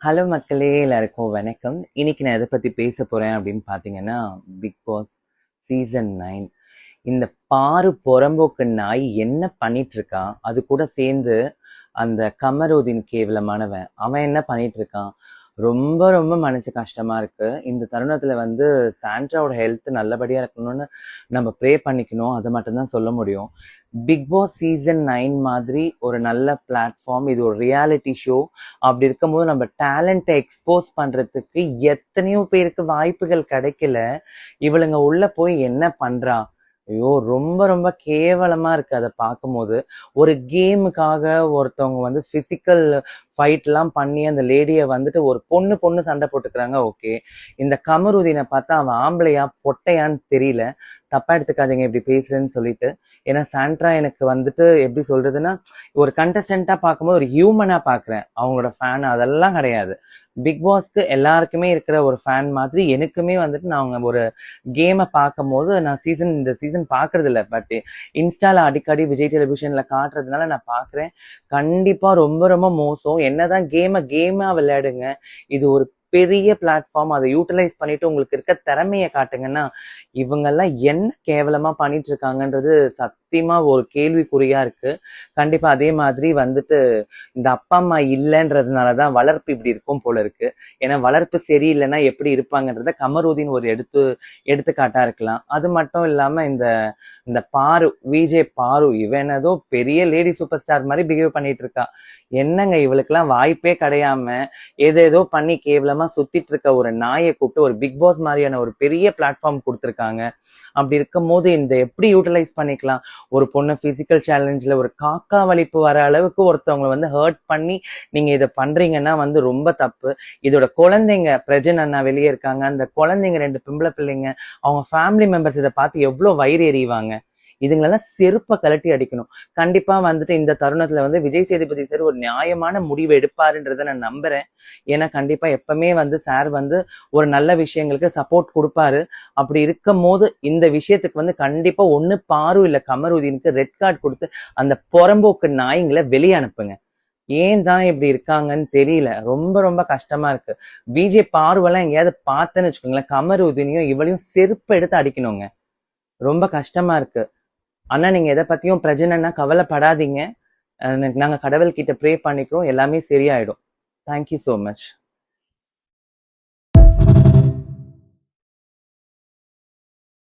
Hello மக்களே, எல்லாருக்கும் வணக்கம். இன்னைக்கு நான் எதை பத்தி பேச போறேன் அப்படின்னு பாத்தீங்கன்னா, பிக் பாஸ் சீசன் 9. இந்த பாரு புறம்போக்கு நாய் என்ன பண்ணிட்டு இருக்கான்? அது கூட சேர்ந்து அந்த கமருதீன் கேவலமானவன், அவன் என்ன பண்ணிட்டு இருக்கான்? ரொம்ப ரொம்ப மனசு கஷ்டமா இருக்கு. இந்த தருணத்துல வந்து சாண்ட்ராவோட ஹெல்த் நல்லபடியா இருக்கணும்னு நம்ம ப்ரே பண்ணிக்கணும். அதை மட்டும்தான் சொல்ல முடியும். பிக் பாஸ் சீசன் 9 மாதிரி ஒரு நல்ல பிளாட்ஃபார்ம், இது ஒரு ரியாலிட்டி ஷோ. அப்படி இருக்கும்போது நம்ம டேலண்ட்டை எக்ஸ்போஸ் பண்றதுக்கு எத்தனையோ பேருக்கு வாய்ப்புகள் கிடைக்கல. இவளுங்க உள்ள போய் என்ன பண்றா? ஐயோ, ரொம்ப ரொம்ப கேவலமா இருக்கு அதை பார்க்கும்போது. ஒரு கேமுக்காக ஒருத்தவங்க வந்து பிசிக்கல் ஃபைட் எல்லாம் பண்ணி அந்த லேடியை வந்துட்டு ஒரு பொண்ணு பொண்ணு சண்டை போட்டுக்கிறாங்க. ஓகே, இந்த கமருதீனை பார்த்தா அவன் ஆம்பளையா பொட்டையான்னு தெரியல. தப்பா எடுத்துக்காதீங்க இப்படி பேசுறேன்னு சொல்லிட்டு. ஏன்னா சாண்ட்ரா எனக்கு வந்துட்டு எப்படி சொல்றதுன்னா, ஒரு கண்டஸ்டண்டா பார்க்கும்போது ஒரு ஹியூமனா பார்க்குறேன். அவங்களோட ஃபேன் அதெல்லாம் கிடையாது. பிக் பாஸ்க்கு எல்லாருக்குமே இருக்கிற ஒரு ஃபேன் மாதிரி எனக்குமே வந்துட்டு நான் ஒரு கேமை பார்க்கும் போது நான் இந்த சீசன் பார்க்கறது இல்லை. பட் இன்ஸ்டால அடிக்கடி விஜய் டெலிவிஷன்ல காட்டுறதுனால நான் பார்க்குறேன். கண்டிப்பா ரொம்ப ரொம்ப மோசம். என்னதான் கேமா விளையாடுங்க. இது ஒரு பெரிய பிளாட்ஃபார்ம். அதை யூட்டிலைஸ் பண்ணிட்டு உங்களுக்கு இருக்க திறமையை காட்டுங்கன்னா, இவங்கெல்லாம் என்ன கேவலமா பண்ணிட்டு இருக்காங்கன்றது சத்தியமா ஒரு கேள்விக்குறியா இருக்கு. கண்டிப்பா அதே மாதிரி வந்துட்டு இந்த அப்பா அம்மா இல்லைன்றதுனாலதான் வளர்ப்பு இப்படி இருக்கும் போல இருக்கு. ஏன்னா வளர்ப்பு சரியில்லைன்னா எப்படி இருப்பாங்கன்றத கமருதீன் ஒரு எடுத்துக்காட்டா இருக்கலாம். அது மட்டும் இல்லாம இந்த இந்த பாரு, விஜே பாரு, இவன் ஏதோ பெரிய லேடி சூப்பர் ஸ்டார் மாதிரி பிஹேவ் பண்ணிட்டு இருக்கா. என்னங்க இவளுக்கெல்லாம் வாய்ப்பே கிடையாம ஏதேதோ பண்ணி கேவலமா சுத்திட்டு இருக்க ஒரு நாயை கூப்பிட்டு ஒரு பிக் பாஸ் மாதிரியான ஒரு பெரிய பிளாட்ஃபார்ம் கொடுத்துருக்காங்க. அப்படி இருக்கும் போது இந்த எப்படி யூட்டிலைஸ் பண்ணிக்கலாம்? ஒரு பொண்ணு பிசிக்கல் சேலஞ்சில் ஒரு காக்கா வலிப்பு வர அளவுக்கு ஒருத்தவங்களை வந்து ஹர்ட் பண்ணி நீங்க இதை பண்றீங்கன்னா வந்து ரொம்ப தப்பு. இதோட குழந்தைங்க பிரஜன் அண்ணா வெளியே இருக்காங்க. அந்த குழந்தைங்க 2 பொம்பளை பிள்ளைங்க, அவங்க ஃபேமிலி மெம்பர்ஸ் இதை பார்த்து எவ்வளவு வயிறு எறிவாங்க. இதுங்களெல்லாம் செருப்பை கழட்டி அடிக்கணும். கண்டிப்பா வந்துட்டு இந்த தருணத்துல வந்து விஜய் சேதுபதி சார் ஒரு நியாயமான முடிவு எடுப்பாருன்றத நான் நம்புறேன். ஏன்னா கண்டிப்பா எப்பவுமே வந்து சார் வந்து ஒரு நல்ல விஷயங்களுக்கு சப்போர்ட் கொடுப்பாரு. அப்படி இருக்கும் போது இந்த விஷயத்துக்கு வந்து கண்டிப்பா ஒண்ணு பாரு இல்ல கமருதீனுக்கு ரெட் கார்டு கொடுத்து அந்த புறம்போக்கு நாய்ங்களை வெளியே அனுப்புங்க. ஏன் தான் இப்படி இருக்காங்கன்னு தெரியல. ரொம்ப ரொம்ப கஷ்டமா இருக்கு. விஜய் பார்வெல்லாம் எங்கேயாவது பார்த்தேன்னு வச்சுக்கோங்களேன், கமருதீனையும் இவளையும் செருப்பு எடுத்து அடிக்கணுங்க. ரொம்ப கஷ்டமா இருக்கு. ஆனா நீங்க எதை பத்தியும் பிரச்சனைன்னா கவலைப்படாதீங்க. நாங்க கடவுள் கிட்ட ப்ரே பண்ணிக்கிறோம். எல்லாமே சரியாயிடும். Thank you so much.